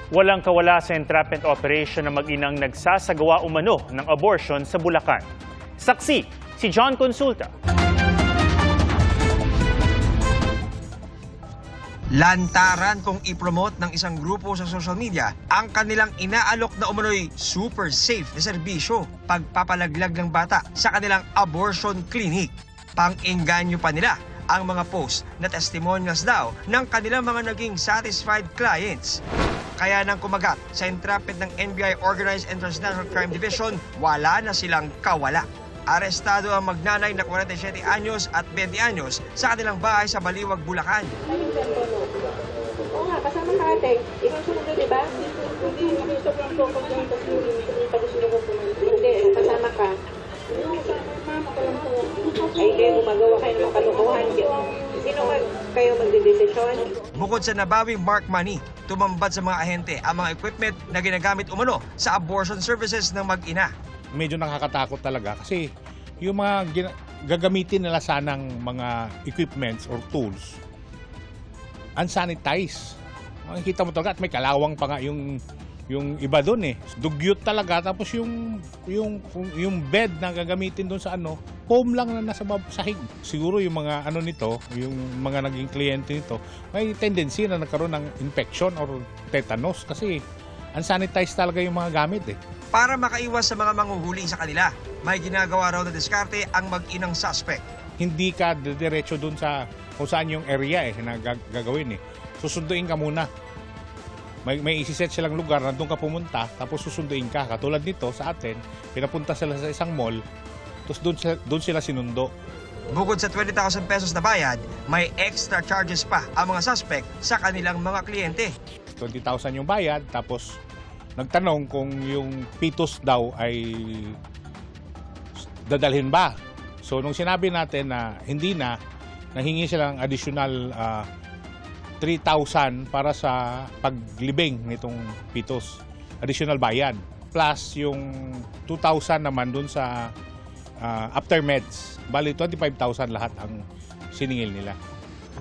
Walang kawala sa entrapment operation ng mag-inang nagsasagawa umano ng abortion sa Bulacan. Saksi, si John Consulta. Lantaran kung i-promote ng isang grupo sa social media ang kanilang inaalok na umano'y super safe na serbisyo, pagpapalaglag ng bata sa kanilang abortion clinic. Pang-engganyo pa nila ang mga post na testimonials daw ng kanilang mga naging satisfied clients. Kaya nang kumagat sa entrapment ng NBI Organized and Transnational Crime Division, wala na silang kawala. Arestado ang magnanay na 47 anyos at 20 anyos sa kanilang bahay sa Baliwag, Bulacan. Oo nga, kasama ka ate. Ikaw sumunod, di ba? Hindi, nakita ko ang focus lang kasi hindi pa gusto ko pumunod. Hindi, kasama ka. Mama ko lang po. Ay, hindi, gumagawa kayo ng mga kalukuhan. Sino kayo magdedesisyon? Bukod sa nabawing mark money, tumambad sa mga ahente ang mga equipment na ginagamit umano sa abortion services ng mag-ina. Medyo nakakatakot talaga kasi yung mga gagamitin nila sanang mga equipments or tools unsanitized. Makikita mo talaga at may kalawang pa nga yung iba doon eh. Dugyot talaga tapos yung bed na gagamitin doon sa foam lang na nasa sahig. Siguro yung mga nito, yung mga naging kliyente nito, may tendency na nagkaroon ng infection or tetanus kasi unsanitized talaga yung mga gamit eh. Para makaiwas sa mga manghuhuli sa kanila, may ginagawa raw na diskarte ang mag-inang suspect. Hindi ka diretso dun sa kung saan yung area na gagawin eh. Susunduin ka muna. May isiset silang lugar na doon ka pumunta, tapos susunduin ka. Katulad nito sa atin, pinapunta sila sa isang mall, tapos doon sila sinundo. Bukod sa 20,000 pesos na bayad, may extra charges pa ang mga suspect sa kanilang mga kliyente. 20,000 yung bayad, tapos nagtanong kung yung fetus daw ay dadalhin ba. So nung sinabi natin na hindi na, nahingi silang additional 3,000 para sa paglibing nitong fetus. Additional bayad. Plus yung 2,000 naman dun sa aftermeds. Bali 25,000 lahat ang siningil nila.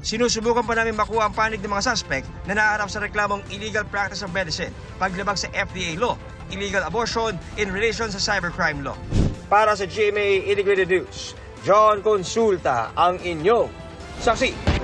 Sinusubukan pa namin makuha ang panig ng mga suspect na naharap sa reklamong illegal practice of medicine, paglabag sa FDA law, illegal abortion in relation sa cybercrime law. Para sa GMA Integrated News, John Consulta ang inyong saksi.